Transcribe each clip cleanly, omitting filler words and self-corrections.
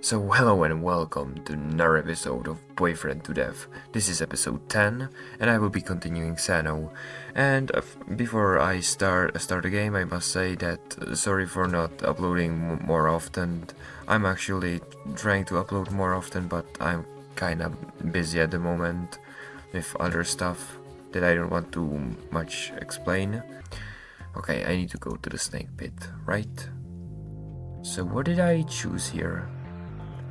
So hello and welcome to another episode of Boyfriend to Death. This is episode 10 and I will be continuing Sano. And before I start the game, I must say that sorry for not uploading more often. I'm actually trying to upload more often, but I'm kinda busy at the moment with other stuff that I don't want to much explain. Okay, I need to go to the snake pit, right? So what did I choose here?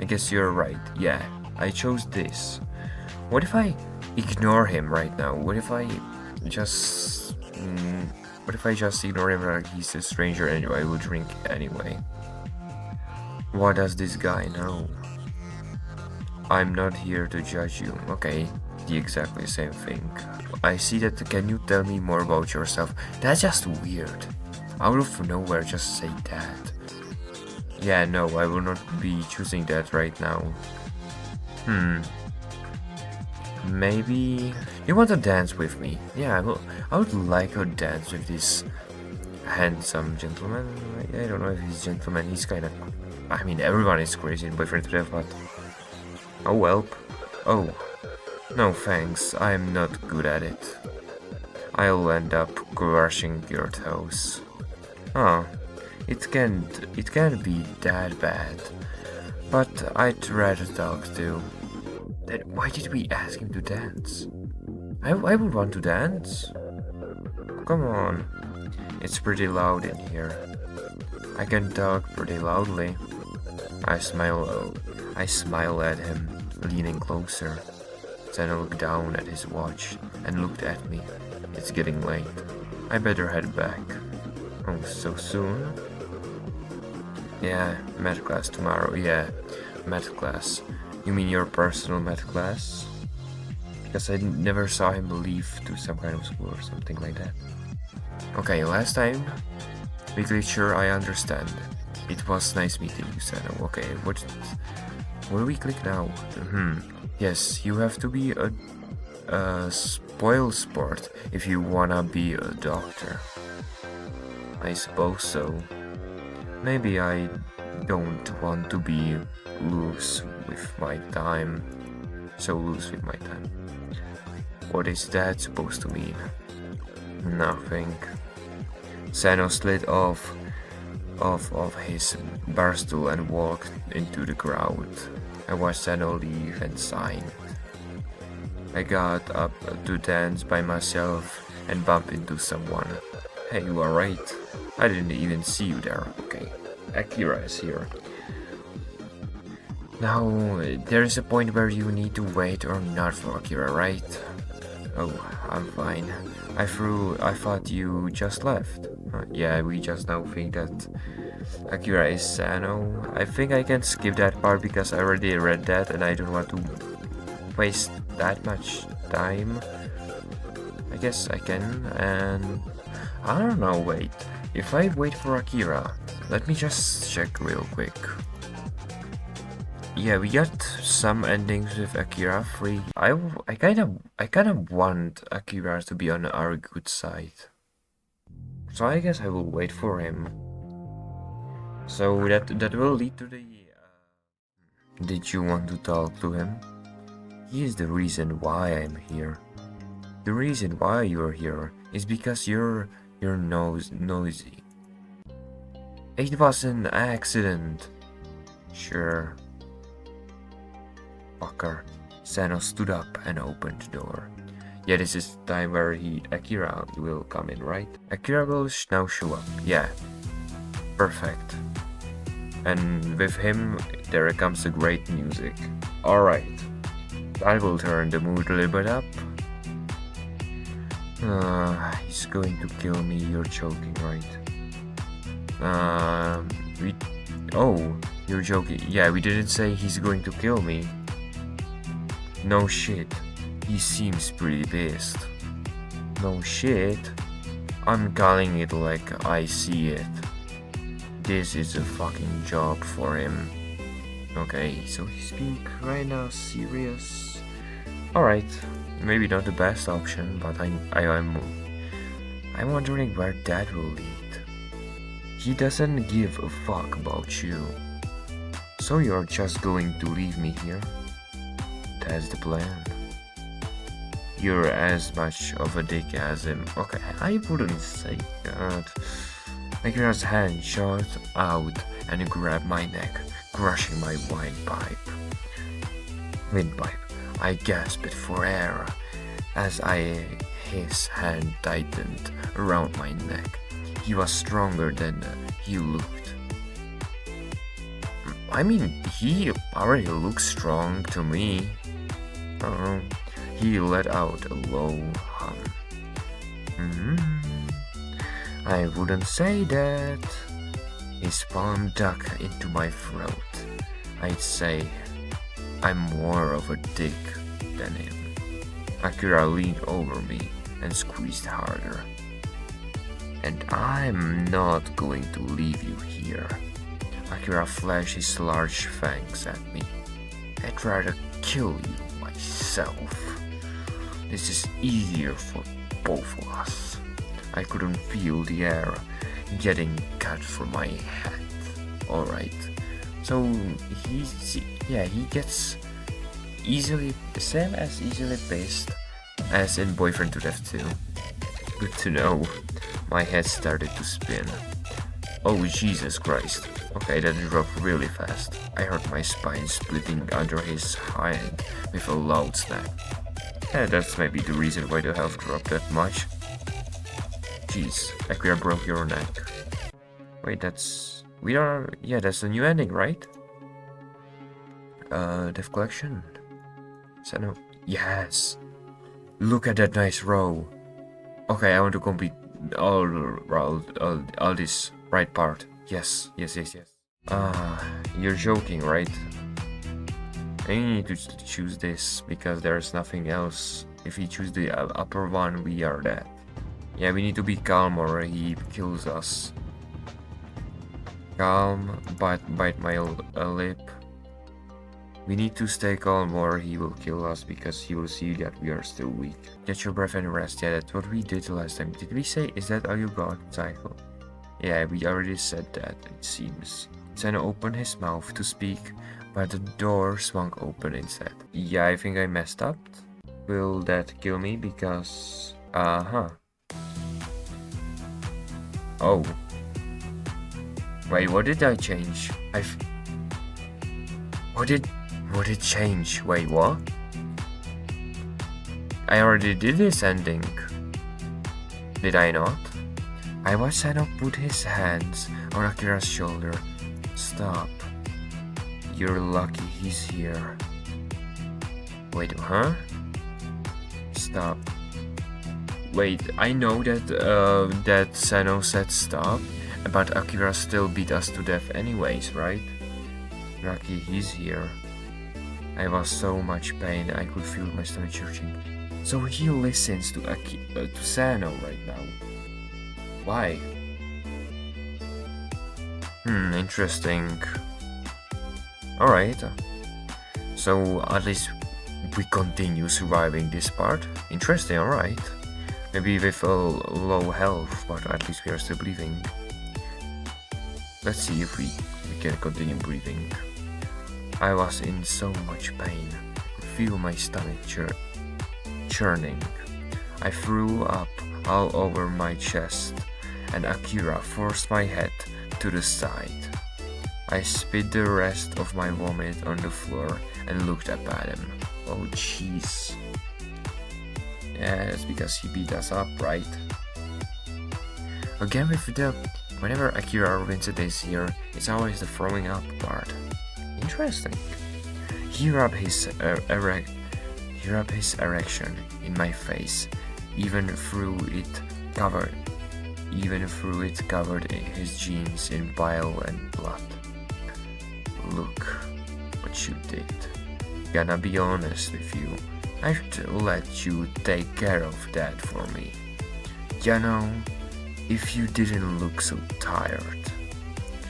I guess you're right. Yeah, I chose this. What if I ignore him right now? What if I just... what if I just ignore him like he's a stranger and I will drink anyway? What does this guy know? I'm not here to judge you. Okay, the exactly same thing. I see that. Can you tell me more about yourself? That's just weird. Out of nowhere, just say that. Yeah, no, I will not be choosing that right now. Maybe you want to dance with me? Yeah, I would like to dance with this handsome gentleman. I don't know if he's a gentleman. He's kind of... I mean, everyone is crazy in Boyfriend to Death, but... Oh, well. Oh. No, thanks. I'm not good at it. I'll end up crushing your toes. Oh. It can't be that bad, but I'd rather talk to. Then why did we ask him to dance? I would want to dance. Come on, it's pretty loud in here. I can talk pretty loudly. I smile at him, leaning closer. Then I looked down at his watch and looked at me. It's getting late. I better head back. Oh, so soon? Yeah, math class tomorrow. Yeah, math class. You mean your personal math class? Because I never saw him leave to some kind of school or something like that. Okay, last time. Make sure I understand. It was nice meeting you, Sano. Okay, what do we click now? Yes, you have to be a spoil sport if you wanna be a doctor. I suppose so. Maybe I don't want to be loose with my time. So loose with my time. What is that supposed to mean? Nothing. Sano slid off his bar stool and walked into the crowd. I watched Sano leave and sighed. I got up to dance by myself and bumped into someone. Hey, you are right. I didn't even see you there. Okay, Akira is here. Now, there is a point where you need to wait or not for Akira, right? Oh, I'm fine. I thought you just left. Yeah, we just now think that Akira is Sano. I think I can skip that part because I already read that and I don't want to waste that much time. I guess I can, and I don't know, wait. If I wait for Akira, let me just check real quick. Yeah, we got some endings with Akira free. I kind of want Akira to be on our good side. So I guess I will wait for him. So that will lead to the... Did you want to talk to him? He is the reason why I'm here. The reason why you're here is because you're noisy. It was an accident. Sure. Fucker. Sano stood up and opened the door. Yeah, this is the time where Akira will come in, right? Akira will now show up. Yeah. Perfect. And with him, there comes the great music. Alright. I will turn the mood a little bit up. He's going to kill me, you're joking, right? Oh, you're joking. Yeah, we didn't say he's going to kill me. No shit. He seems pretty pissed. No shit. I'm calling it like I see it. This is a fucking job for him. Okay, so he's being kinda serious. Alright. Maybe not the best option, but I'm wondering where that will lead. He doesn't give a fuck about you. So you're just going to leave me here? That's the plan. You're as much of a dick as him. Okay, I wouldn't say that. Akira's hand shot out and grabbed my neck, crushing my windpipe. I gasped for air as his hand tightened around my neck. He was stronger than he looked. I mean, he already looks strong to me. He let out a low hum. I wouldn't say that. His palm dug into my throat. I'd say I'm more of a dick than him. Akira leaned over me and squeezed harder. And I'm not going to leave you here. Akira flashed his large fangs at me. I'd rather kill you myself. This is easier for both of us. I couldn't feel the air getting cut from my head. Alright. So he gets easily pissed as in Boyfriend to Death 2. Good to know. My head started to spin. Oh Jesus Christ. Okay, that dropped really fast. I heard my spine splitting under his hand with a loud snap. Yeah, that's maybe the reason why the health dropped that much. Jeez, Akira broke your neck. Wait, that's the new ending, right? Death Collection? Sano? Yes! Look at that nice row! Okay, I want to complete all this right part. Yes. You're joking, right? I need to choose this because there's nothing else. If we choose the upper one, we are dead. Yeah, we need to be calm or he kills us. Calm, bite my lip. We need to stay calm or he will kill us because he will see that we are still weak. Get your breath and rest. Yeah, that's what we did last time. Did we say, is that all you got, Psycho? Yeah, we already said that, it seems. Sano opened his mouth to speak, but the door swung open instead. Yeah, I think I messed up. Will that kill me? Because... Oh. Wait, what did I change? What did change? Wait, what? I already did this ending. Did I not? I watched Sano put his hands on Akira's shoulder. Stop. You're lucky he's here. Wait, huh? Stop. Wait, I know that Sano said stop, but Akira still beat us to death anyways, right? Lucky he's here. I was so much pain I could feel my stomach churching. So he listens to Sano right now. Why? Interesting. Alright. So at least we continue surviving this part. Interesting, alright. Maybe with a low health, but at least we are still breathing. Let's see if we can continue breathing. I was in so much pain. I could feel my stomach churning. I threw up all over my chest, and Akira forced my head to the side. I spit the rest of my vomit on the floor and looked up at him. Oh jeez. Yeah, that's because he beat us up, right? Again whenever Akira Vincent is here, it's always the throwing up part. Interesting. He rubbed his erection in my face, even through it covered his jeans in bile and blood. Look what you did. Gonna be honest with you, I should let you take care of that for me. You know, if you didn't look so tired.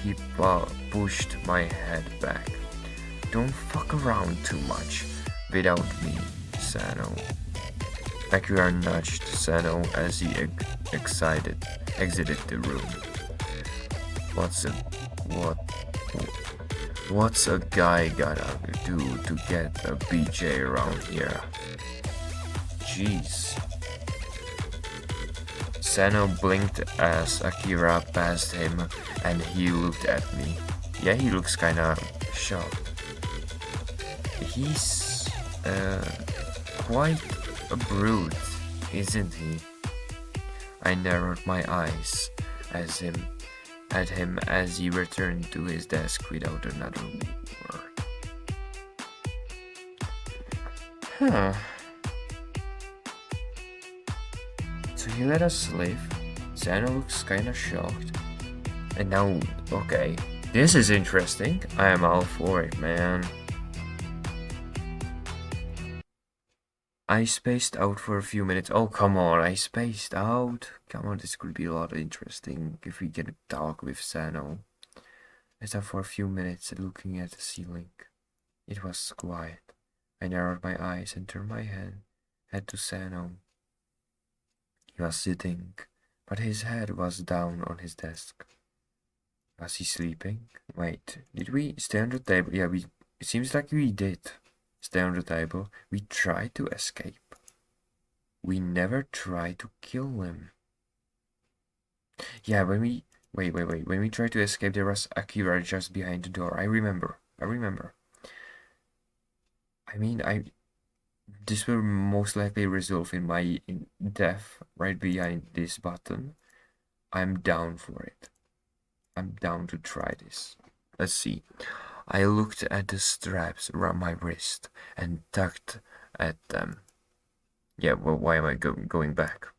He pushed my head back. Don't fuck around too much without me, Sano. Akira nudged Sano as he exited the room. What's a guy gotta do to get a BJ around here? Jeez. Sano blinked as Akira passed him and he looked at me. Yeah, he looks kinda shocked. He's quite a brute, isn't he? I narrowed my eyes at him as he returned to his desk without another word. Huh. So he let us leave. Sano looks kinda shocked. And now, okay, this is interesting. I am all for it, man. I spaced out for a few minutes. Oh, come on, I spaced out. Come on, this could be a lot interesting if we can talk with Sano. I sat for a few minutes looking at the ceiling. It was quiet. I narrowed my eyes and turned my head to Sano. He was sitting, but his head was down on his desk. Was he sleeping? Wait, did we stay on the table? Yeah, it seems like we did. Stay on the table. We tried to escape. We never tried to kill him. Yeah, when we... Wait. When we tried to escape, there was Akira just behind the door. I remember. I mean, this will most likely result in my death right behind this button. I'm down for it. I'm down to try this. Let's see. I looked at the straps around my wrist and tugged at them. Yeah, well, why am I going back?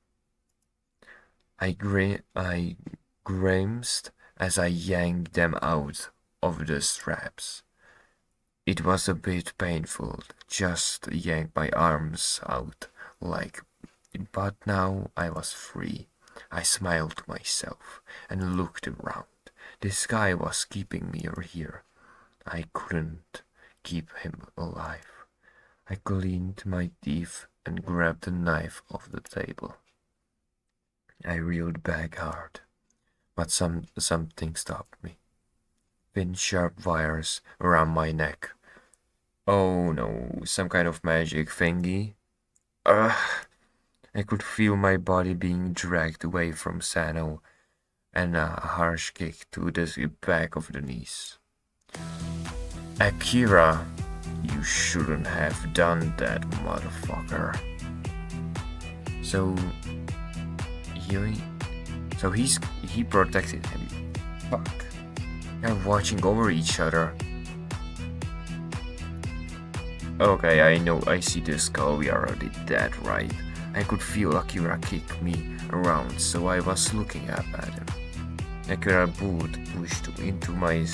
I grimaced as I yanked them out of the straps. It was a bit painful, just to yank my arms out, but now I was free. I smiled to myself and looked around. This guy was keeping me here. I couldn't keep him alive. I cleaned my teeth and grabbed the knife off the table. I reeled back hard, but something stopped me. Thin, sharp wires around my neck. Oh no, some kind of magic thingy. I could feel my body being dragged away from Sano and a harsh kick to the back of the knees. Akira, you shouldn't have done that, motherfucker. So he protected him. Fuck. They're watching over each other. Okay, I see the skull, we already dead, right? I could feel Akira kick me around, so I was looking up at him. Akira pushed into my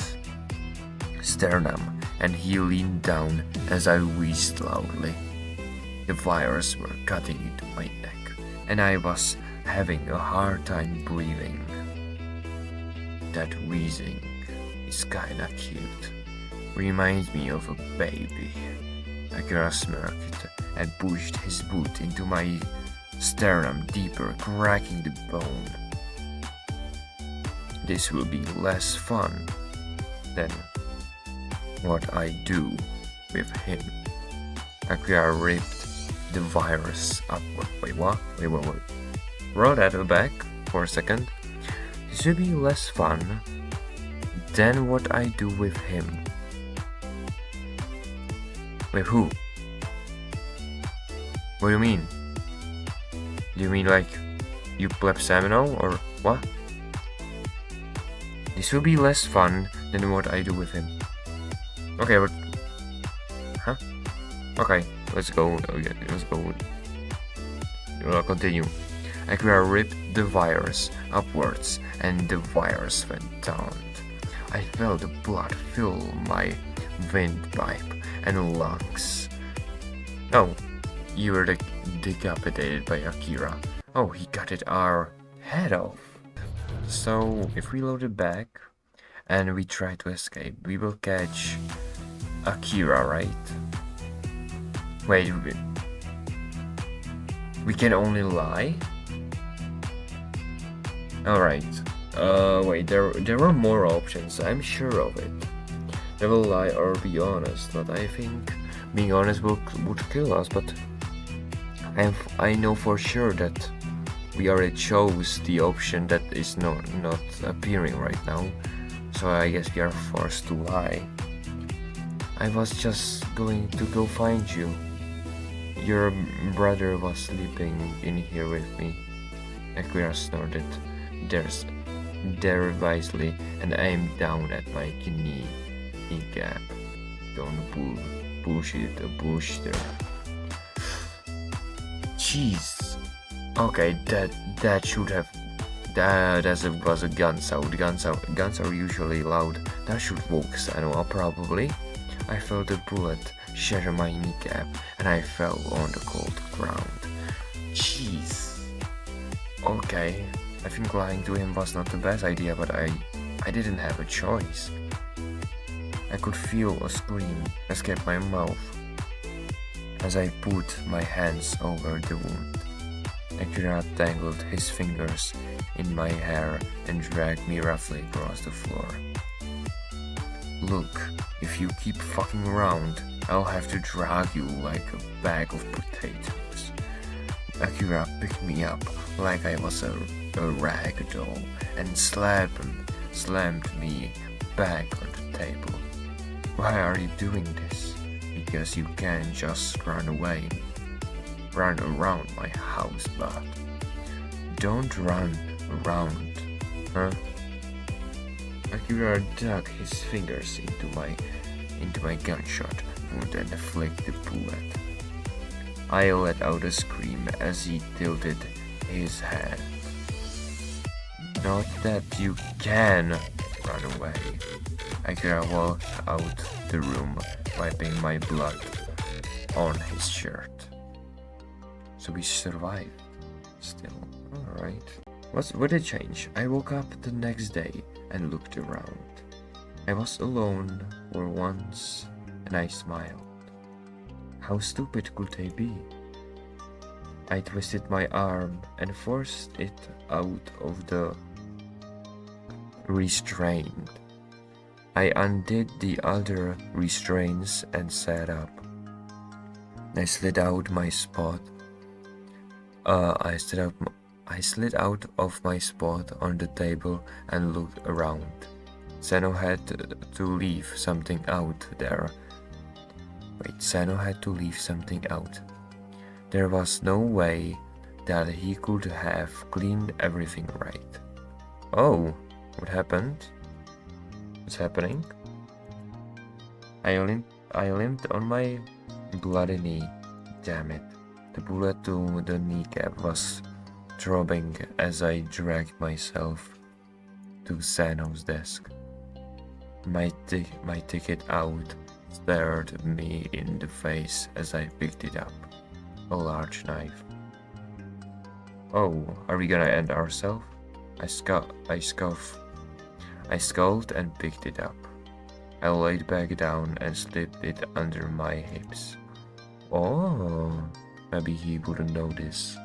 sternum, and he leaned down as I wheezed loudly. The wires were cutting into my neck, and I was having a hard time breathing. That wheezing is kinda cute. Reminds me of a baby. Akira smirked and pushed his boot into my sternum deeper, cracking the bone. This will be less fun than what I do with him. Akira ripped the virus upward. Wait, what? Wait. Roll that back for a second. This will be less fun than what I do with him. With who? What do you mean? Do you mean like you pleb Sano or what? This will be less fun than what I do with him. Okay, but... Huh? Okay, let's go. Okay, let's go. We'll continue. Akira ripped the wires upwards and the wires went down. I felt the blood fill my windpipe and lungs. Oh, you were decapitated by Akira. Oh, he cut our head off. So, if we load it back and we try to escape, we will catch Akira, right? Wait, we can only lie? Alright. Wait, there were more options, I'm sure of it. Never lie or be honest, but I think being honest would kill us, but I know for sure that we already chose the option that is not appearing right now, so I guess we are forced to lie. I was just going to go find you. Your brother was sleeping in here with me. Akira snorted derisively and aimed down at my kneecap. Don't bullshit a bullshitter. Jeez. Okay, that should have. That was a gun sound. Guns are usually loud. That should woke Sano up probably. I felt a bullet shatter my kneecap and I fell on the cold ground. Jeez. Okay, I think lying to him was not the best idea, but I didn't have a choice. I could feel a scream escape my mouth as I put my hands over the wound. Akira tangled his fingers in my hair and dragged me roughly across the floor. Look, if you keep fucking around, I'll have to drag you like a bag of potatoes. Akira picked me up like I was a rag doll and slammed me back on the table. Why are you doing this? Because you can't just run around my house, but don't run around, huh? Akira dug his fingers into my gunshot wound and flicked the bullet. I let out a scream as he tilted his head. Not that you can run away. Akira walked out the room, wiping my blood on his shirt. So we survived. Still, alright. What a change. I woke up the next day and looked around. I was alone for once, and I smiled. How stupid could they be? I twisted my arm and forced it out of the restraint. I undid the other restraints and sat up. I slid out my spot. I slid out of my spot on the table and looked around. Sano had to leave something out there. Sano had to leave something out. There was no way that he could have cleaned everything right. Oh, what happened? What's happening? I limped on my bloody knee. Damn it. The bullet to the kneecap was throbbing as I dragged myself to Sano's desk. My ticket out stared me in the face as I picked it up. A large knife. Oh, are we gonna end ourselves? I scoffed and picked it up. I laid back down and slipped it under my hips. Oh, maybe he wouldn't notice.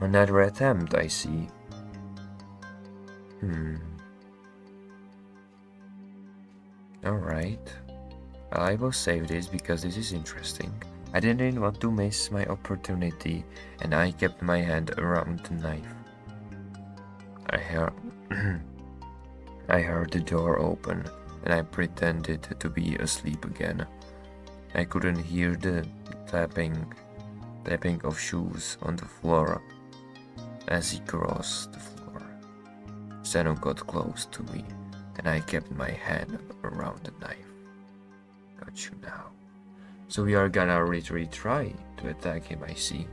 Another attempt, I see. Alright. I will save this because this is interesting. I didn't want to miss my opportunity and I kept my hand around the knife. I heard the door open and I pretended to be asleep again. I couldn't hear the tapping of shoes on the floor as he crossed the floor. Sano got close to me and I kept my hand around the knife. Got you now. So we are gonna retry to attack him, I see.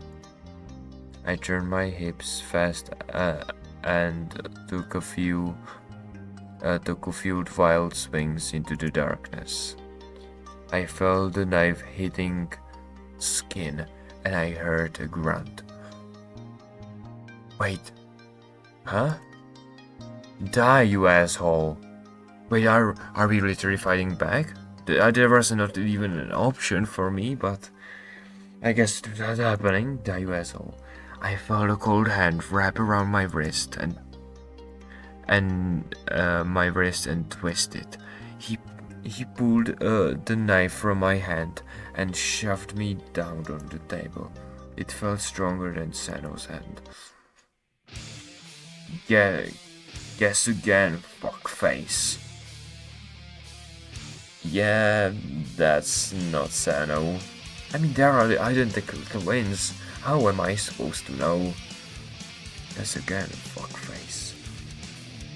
I turned my hips fast and took a few wild swings into the darkness. I felt the knife hitting skin and I heard a grunt. Wait. Huh? Die, you asshole. Wait, are we literally fighting back? There was not even an option for me, but I guess that's happening. Die, you asshole. I felt a cold hand wrap around my wrist and twist it. He pulled the knife from my hand and shoved me down on the table. It felt stronger than Sano's hand. Guess again, fuckface. Yeah, that's not Sano. I mean, there are the identical twins. How am I supposed to know? Guess again, fuckface.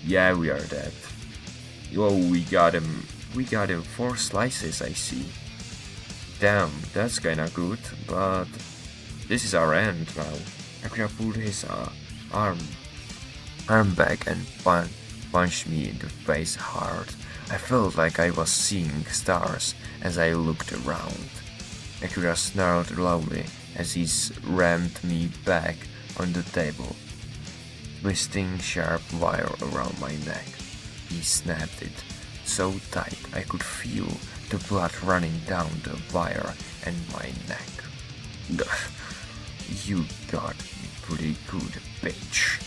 Yeah, we are dead. Oh, we got him. We got him 4 slices, I see. Damn, that's kinda good, but this is our end now. Akira pulled his arm back and punched me in the face hard. I felt like I was seeing stars as I looked around. Akira snarled loudly as he rammed me back on the table, twisting sharp wire around my neck. He snapped it so tight I could feel the blood running down the wire and my neck. You got me pretty good, bitch.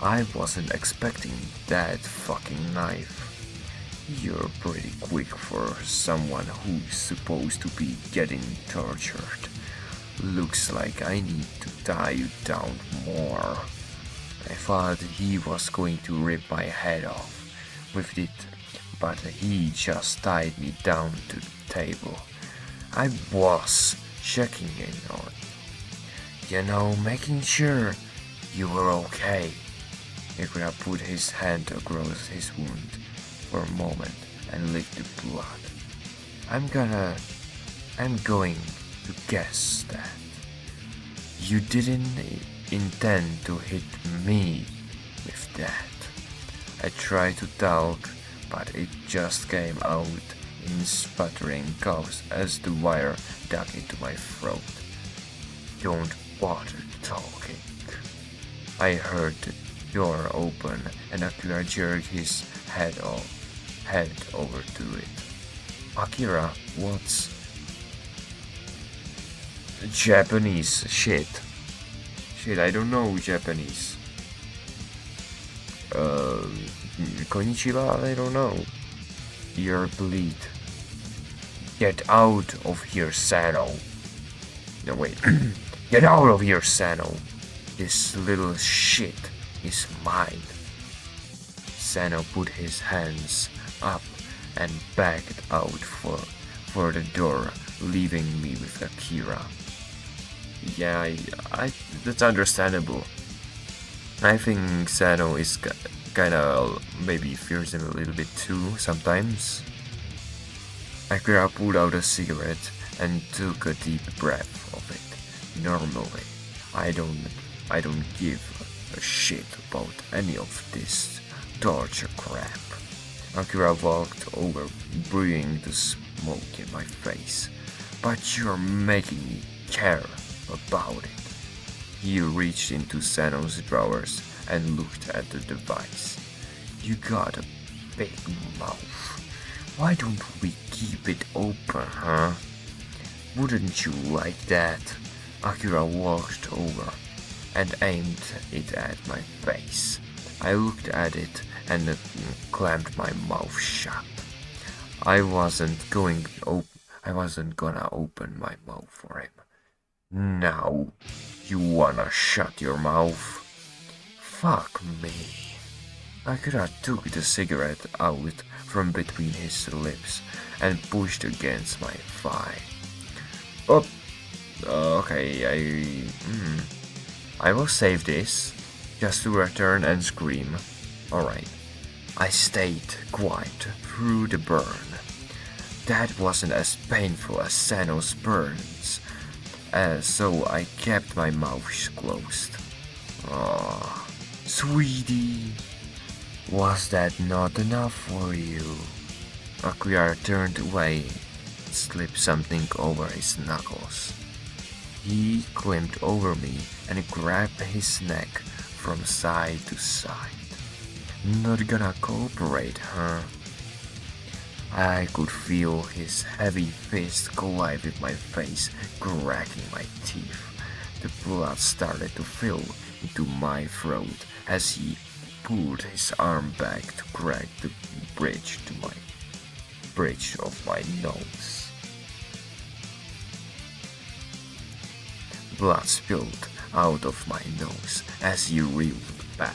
I wasn't expecting that fucking knife. You're pretty quick for someone who's supposed to be getting tortured. Looks like I need to tie you down more. I thought he was going to rip my head off with it, but he just tied me down to the table. I was checking in on, making sure you were okay. Akira put his hand across his wound for a moment and licked the blood. I'm going to guess that you didn't intend to hit me with that. I tried to talk, but it just came out in sputtering coughs as the wire dug into my throat. Don't bother talking. I heard the door open and Akira jerked his head over to it. Akira, what's Japanese? Shit, I don't know Japanese. Konnichiwa, I don't know. You're bleed. Get out of here, Sano. No, wait. Get out of here, Sano. This little shit is mine. Sano put his hands up and backed out for the door, leaving me with Akira. Yeah, that's understandable. I think Sano is kinda maybe fears him a little bit too sometimes. Akira pulled out a cigarette and took a deep breath of it. Normally, I don't give a shit about any of this torture crap. Akira walked over, breathing the smoke in my face. But you're making me care about it. He reached into Sano's drawers and looked at the device. You got a big mouth. Why don't we keep it open, huh? Wouldn't you like that? Akira walked over and aimed it at my face. I looked at it and clamped my mouth shut. I wasn't gonna open my mouth for him. Now, you wanna shut your mouth? Fuck me. Akira took the cigarette out from between his lips and pushed against my thigh. Oh, okay, I will save this, just to return and scream. Alright. I stayed quiet through the burn. That wasn't as painful as Sano's burns, so I kept my mouth closed. Oh, sweetie, was that not enough for you? Akira turned away and slipped something over his knuckles. He climbed over me and grabbed his neck from side to side. Not gonna cooperate, huh? I could feel his heavy fist collide with my face, cracking my teeth. The blood started to fill into my throat as he pulled his arm back to crack the bridge to my bridge of my nose. Blood spilled out of my nose as he reeled back.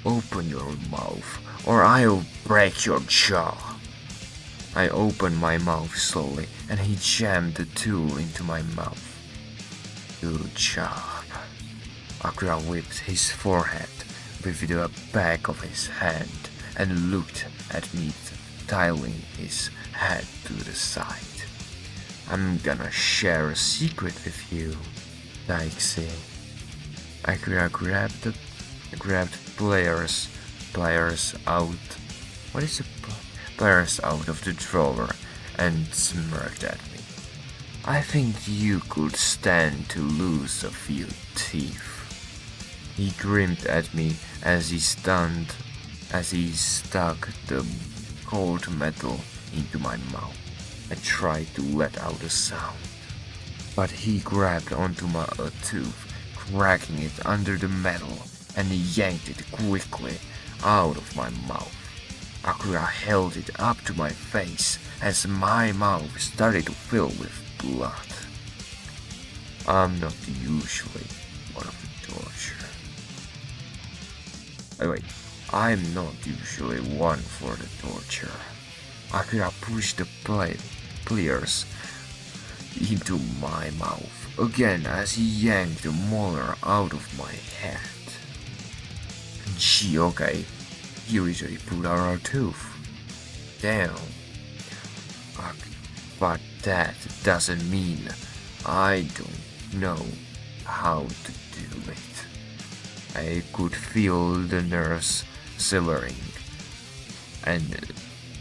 Open your mouth, or I'll break your jaw. I opened my mouth slowly, and he jammed the tool into my mouth. Good job. Akira whipped his forehead with the back of his hand and looked at me, tilting his head to the side. I'm gonna share a secret with you, Daixi. Akira grabbed pliers out. What is the pliers out of the drawer and smirked at me. I think you could stand to lose a few teeth. He grinned at me as he stuck the cold metal into my mouth. I tried to let out a sound, but he grabbed onto a tooth, cracking it under the metal, and he yanked it quickly out of my mouth. Akira held it up to my face as my mouth started to fill with blood. I'm not usually one of the torture. Wait, I'm not usually one for the torture. Akira pushed the pliers into my mouth again as he yanked the molar out of my head. Gee, okay, he literally pulled out our tooth. Damn. But that doesn't mean I don't know how to do it. I could feel the nerves severing and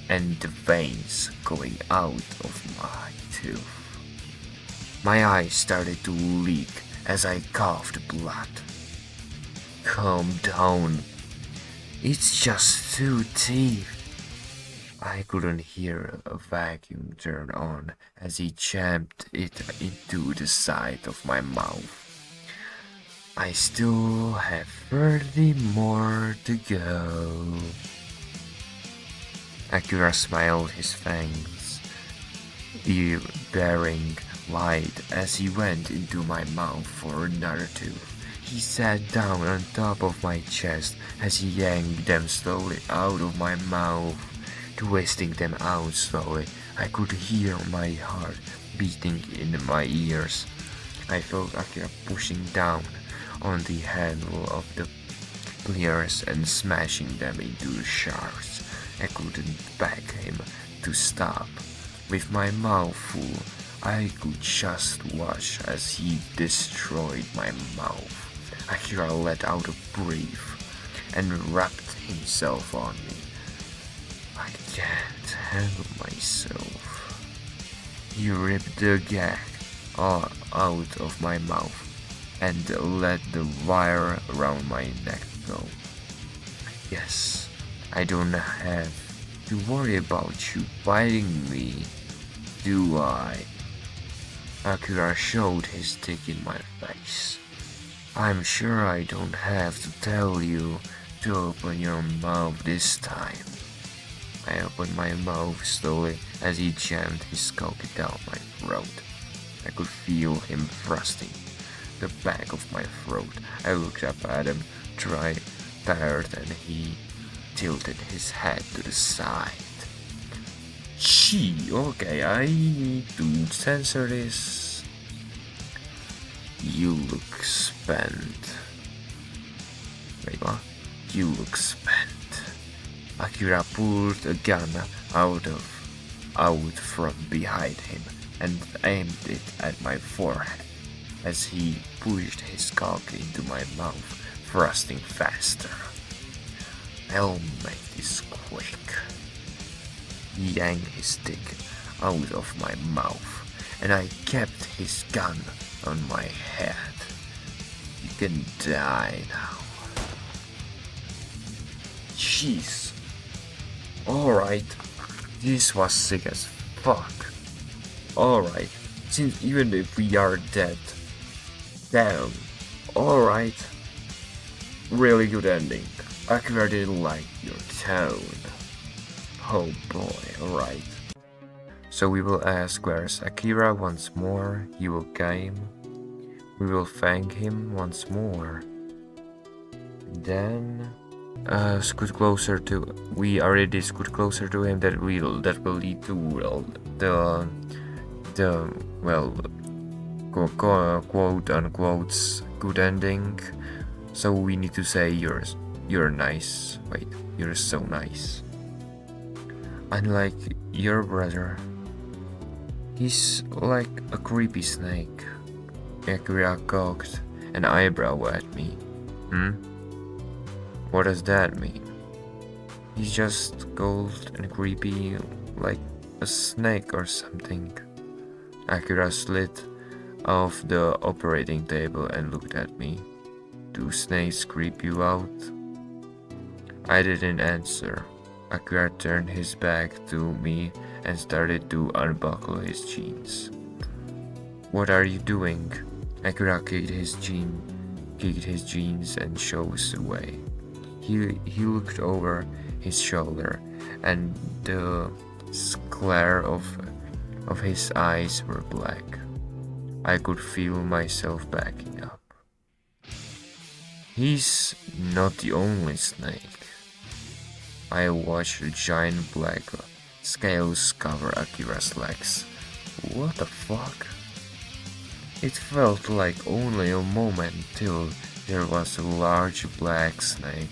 the veins going out of my tooth. My eyes started to leak as I coughed blood. Calm down. It's just 2 teeth. I couldn't hear a vacuum turn on as he jammed it into the side of my mouth. I still have 30 more to go. Akira smiled his fangs, bearing wide as he went into my mouth for another tooth. He sat down on top of my chest as he yanked them slowly out of my mouth, twisting them out slowly. I could hear my heart beating in my ears. I felt Akira pushing down on the handle of the pliers and smashing them into the shafts. I couldn't beg him to stop. With my mouth full, I could just watch as he destroyed my mouth. Akira let out a breath and wrapped himself on me. I can't handle myself. He ripped the gag all out of my mouth and let the wire around my neck go. Yes, I don't have to worry about you biting me, do I? Akira showed his dick in my face. I'm sure I don't have to tell you to open your mouth this time. I opened my mouth slowly as he jammed his cock down my throat. I could feel him thrusting the back of my throat. I looked up at him, tired, and he tilted his head to the side. Gee, okay, I need to censor this. You look spent. Wait, what? You look spent. Akira pulled a gun out from behind him and aimed it at my forehead as he pushed his cock into my mouth, thrusting faster. I'll make this quick. He yanked his dick out of my mouth, and I kept his gun on my head. You can die now. Jeez. Alright, this was sick as fuck. Alright, since even if we are dead. Damn. Alright. Really good ending. Akira didn't like your tone. Oh boy, alright. So we will ask where's Akira once more. He will game. We will thank him once more. Then scoot closer to. We already scoot closer to him. That will lead to the well, quote unquote good ending. So we need to say you're nice. Wait, you're so nice. Unlike your brother, he's like a creepy snake. Akira cocked an eyebrow at me. What does that mean? He's just cold and creepy, like a snake or something. Akira slid off the operating table and looked at me. Do snakes creep you out? I didn't answer. Akira turned his back to me and started to unbuckle his jeans. What are you doing? Akira kicked his jeans and shows away. He looked over his shoulder, and the glare of his eyes were black. I could feel myself backing up. He's not the only snake. I watched giant black scales cover Akira's legs. What the fuck? It felt like only a moment till there was a large black snake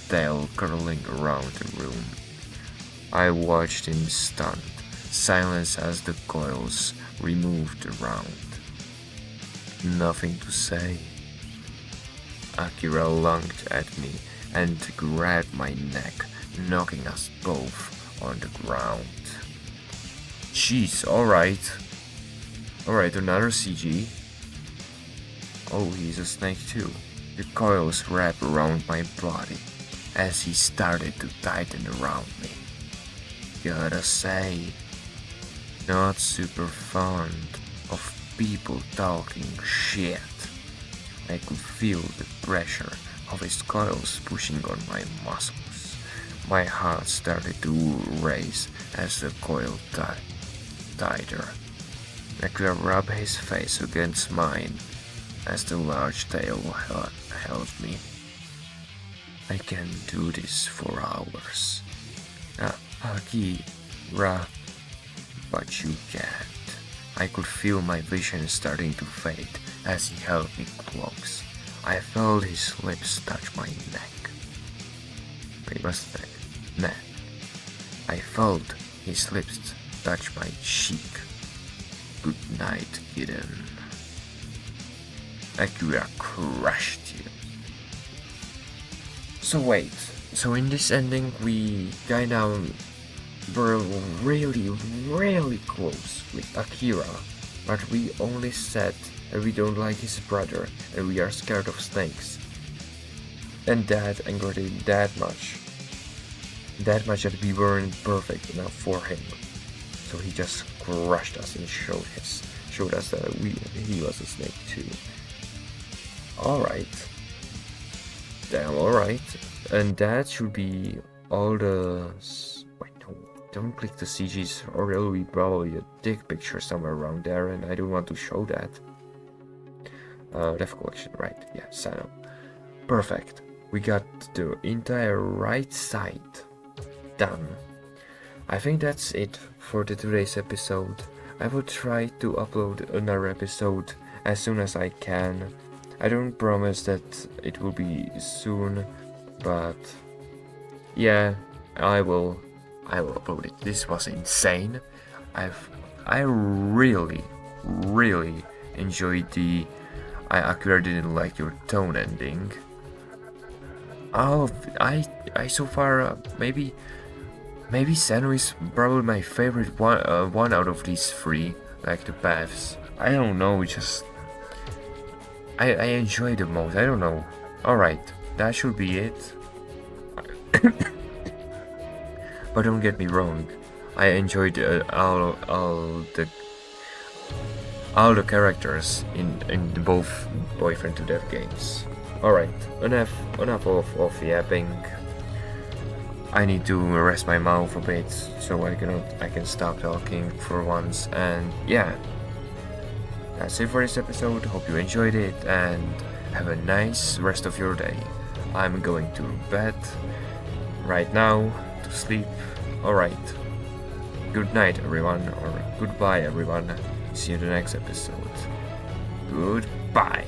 tail curling around the room. I watched in stunned silence as the coils removed around. Nothing to say. Akira lunged at me and grabbed my neck, knocking us both on the ground. Jeez, alright. Alright, another CG. Oh, he's a snake too. The coils wrapped around my body as he started to tighten around me. Gotta say, not super fond of people talking shit. I could feel the pressure of his coils pushing on my muscles. My heart started to race as the coil tighter. Akira rubbed his face against mine as the large tail held me. I can do this for hours. Akira, but you can't. I could feel my vision starting to fade as he held me close. I felt his lips touch my neck. Wait, what's neck? Neck. I felt his lips touch my cheek. Good night, kitten. Akira crushed you. So wait, so in this ending we kinda were really close with Akira, but we only said that we don't like his brother and we are scared of snakes. And that angered him that much that we weren't perfect enough for him. So he just crushed us and showed us that he was a snake too. Alright. Damn, alright. And that should be all the... Wait, no, don't click the CGs, or there will be probably a dick picture somewhere around there, and I don't want to show that. Def collection, right, yeah, Sano. Perfect. We got the entire right side done. I think that's it for today's episode. I will try to upload another episode as soon as I can. I don't promise that it will be soon, but yeah, I will upload it. This was insane. I really enjoyed the Akira didn't like your tone ending. I so far maybe Sano is probably my favorite one out of these three, like the paths. I don't know, just I enjoy the most. I don't know. Alright, that should be it. But don't get me wrong, I enjoyed all the characters in both Boyfriend to Death games. Alright, enough of yapping. I need to rest my mouth a bit so I can stop talking for once. And yeah, that's it for this episode. Hope you enjoyed it and have a nice rest of your day. I'm going to bed right now to sleep. Alright. Good night, everyone, or goodbye, everyone. See you in the next episode. Goodbye.